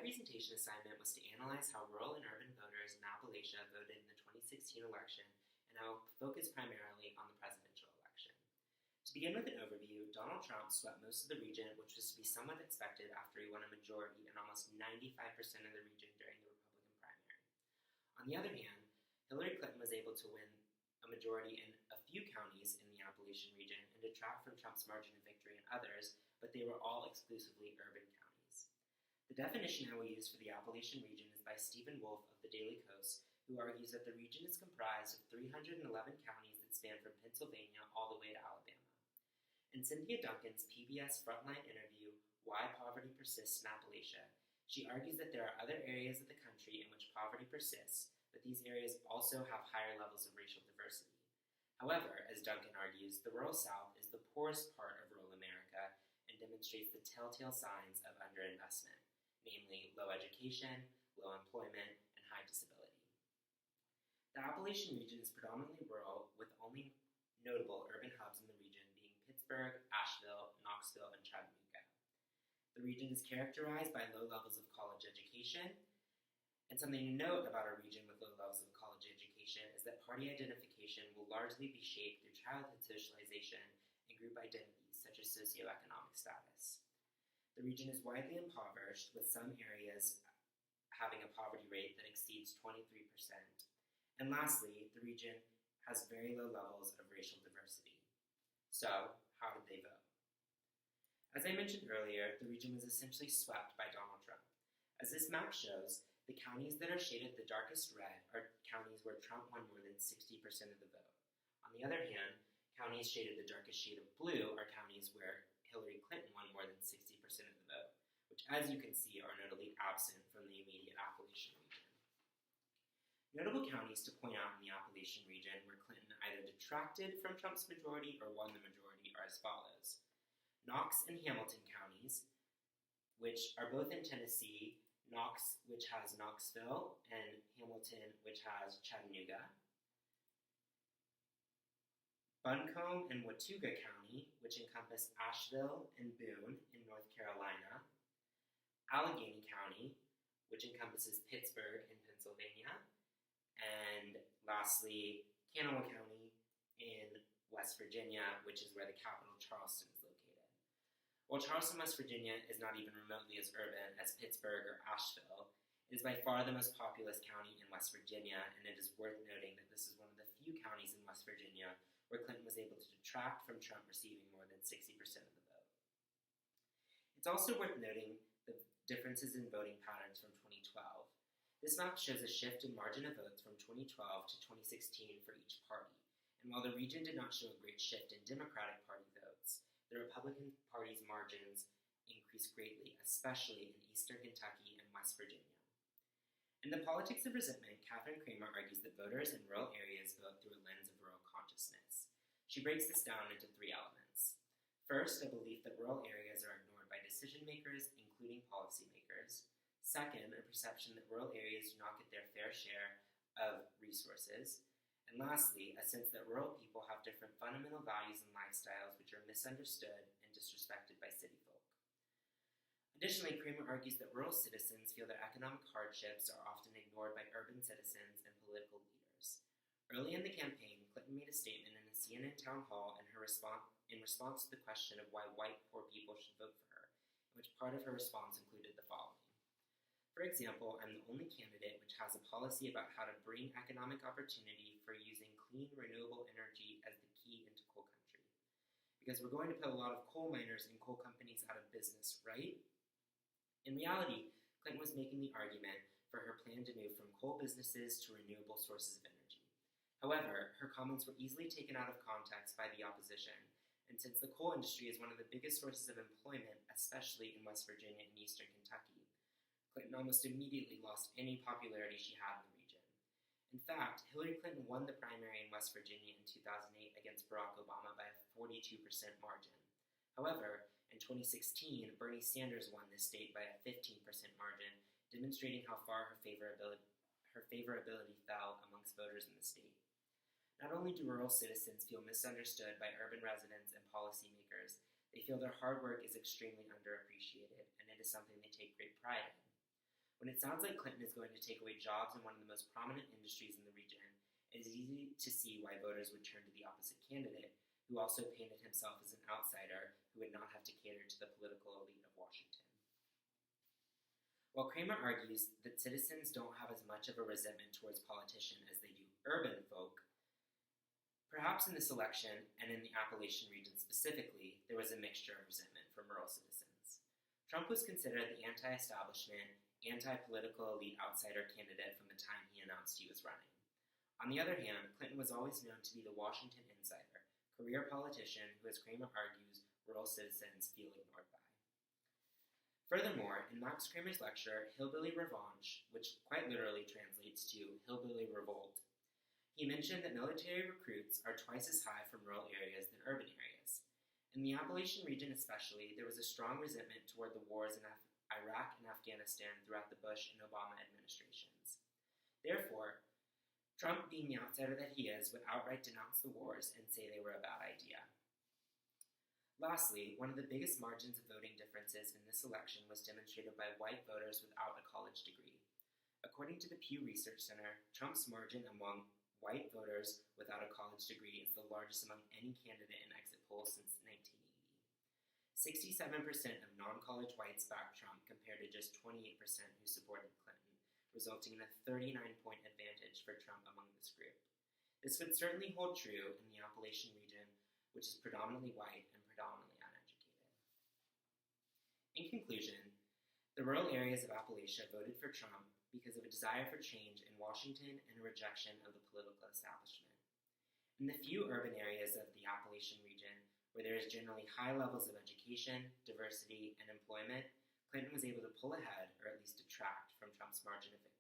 presentation assignment was to analyze how rural and urban voters in Appalachia voted in the 2016 election, and I will focus primarily on the presidential election. To begin with an overview, Donald Trump swept most of the region, which was to be somewhat expected after he won a majority in almost 95% of the region during the Republican primary. On the other hand, Hillary Clinton was able to win a majority in a few counties in the Appalachian region and detract from Trump's margin of victory in others, but they were all exclusively urban counties. The definition I will use for the Appalachian region is by Stephen Wolfe of the Daily Kos, who argues that the region is comprised of 311 counties that span from Pennsylvania all the way to Alabama. In Cynthia Duncan's PBS Frontline interview, Why Poverty Persists in Appalachia, she argues that there are other areas of the country in which poverty persists, but these areas also have higher levels of racial diversity. However, as Duncan argues, the rural South is the poorest part of rural America and demonstrates the telltale signs of underinvestment, namely low education, low employment, and high disability. The Appalachian region is predominantly rural, with only notable urban hubs in the region being Pittsburgh, Asheville, Knoxville, and Chattanooga. The region is characterized by low levels of college education, and something to note about a region with low levels of college education is that party identification will largely be shaped through childhood socialization and group identities such as socioeconomic status. The region is widely impoverished, with some areas having a poverty rate that exceeds 23%. And lastly, the region has very low levels of racial diversity. So, how did they vote? As I mentioned earlier, the region was essentially swept by Donald Trump. As this map shows, the counties that are shaded the darkest red are counties where Trump won more than 60% of the vote. On the other hand, counties shaded the darkest shade of blue are counties where Hillary Clinton won more than 60% of the vote, which, as you can see, are notably absent from the immediate Appalachian region. Notable counties to point out in the Appalachian region where Clinton either detracted from Trump's majority or won the majority are as follows: Knox and Hamilton counties, which are both in Tennessee, Knox, which has Knoxville, and Hamilton, which has Chattanooga. Buncombe and Watauga County, which encompass Asheville and Boone in North Carolina. Allegheny County, which encompasses Pittsburgh in Pennsylvania. And lastly, Kanawha County in West Virginia, which is where the capital, Charleston, is located. While Charleston, West Virginia is not even remotely as urban as Pittsburgh or Asheville, it is by far the most populous county in West Virginia, and it is worth noting that this is one of the few counties in West Virginia where Clinton was able to detract from Trump receiving more than 60% of the vote. It's also worth noting the differences in voting patterns from 2012. This map shows a shift in margin of votes from 2012 to 2016 for each party, and while the region did not show a great shift in Democratic Party votes, the Republican Party's margins increased greatly, especially in eastern Kentucky and West Virginia. In The Politics of Resentment, Katherine Kramer argues that voters in rural areas vote through a lens of rural consciousness. She breaks this down into three elements. First, a belief that rural areas are ignored by decision makers, including policymakers. Second, a perception that rural areas do not get their fair share of resources. And lastly, a sense that rural people have different fundamental values and lifestyles which are misunderstood and disrespected by city folk. Additionally, Kramer argues that rural citizens feel their economic hardships are often ignored by urban citizens and political leaders. Early in the campaign, Clinton made a statement in a CNN town hall in response to the question of why white poor people should vote for her, in which part of her response included the following. For example, I'm the only candidate which has a policy about how to bring economic opportunity for using clean, renewable energy as the key into coal country. Because we're going to put a lot of coal miners and coal companies out of business, right? In reality, Clinton was making the argument for her plan to move from coal businesses to renewable sources of energy. However, her comments were easily taken out of context by the opposition, and since the coal industry is one of the biggest sources of employment, especially in West Virginia and eastern Kentucky, Clinton almost immediately lost any popularity she had in the region. In fact, Hillary Clinton won the primary in West Virginia in 2008 against Barack Obama by a 42% margin. However, in 2016, Bernie Sanders won this state by a 15% margin, demonstrating how far her favorability fell amongst voters in the state. Not only do rural citizens feel misunderstood by urban residents and policymakers, they feel their hard work is extremely underappreciated, and it is something they take great pride in. When it sounds like Clinton is going to take away jobs in one of the most prominent industries in the region, it is easy to see why voters would turn to the opposite candidate, who also painted himself as an outsider who would not have to cater to the political elite of Washington. While Kramer argues that citizens don't have as much of a resentment towards politicians as they do urban folk, perhaps in this election, and in the Appalachian region specifically, there was a mixture of resentment from rural citizens. Trump was considered the anti-establishment, anti-political elite outsider candidate from the time he announced he was running. On the other hand, Clinton was always known to be the Washington insider, career politician who, as Kramer argues, rural citizens feel ignored by. Furthermore, in Max Kramer's lecture, Hillbilly Revanche, which quite literally translates to Hillbilly Revolt, he mentioned that military recruits are twice as high from rural areas than urban areas. In the Appalachian region especially, there was a strong resentment toward the wars in Iraq and Afghanistan throughout the Bush and Obama administrations. Therefore, Trump, being the outsider that he is, would outright denounce the wars and say they were a bad idea. Lastly, one of the biggest margins of voting differences in this election was demonstrated by white voters without a college degree. According to the Pew Research Center, Trump's margin among white voters without a college degree is the largest among any candidate in exit polls since 1980. 67% of non-college whites backed Trump compared to just 28% who supported Clinton, resulting in a 39-point advantage for Trump among this group. This would certainly hold true in the Appalachian region, which is predominantly white and predominantly uneducated. In conclusion, the rural areas of Appalachia voted for Trump because of a desire for change in Washington and a rejection of the political establishment. In the few urban areas of the Appalachian region, where there is generally high levels of education, diversity, and employment, Clinton was able to pull ahead, or at least detract, from Trump's margin of victory.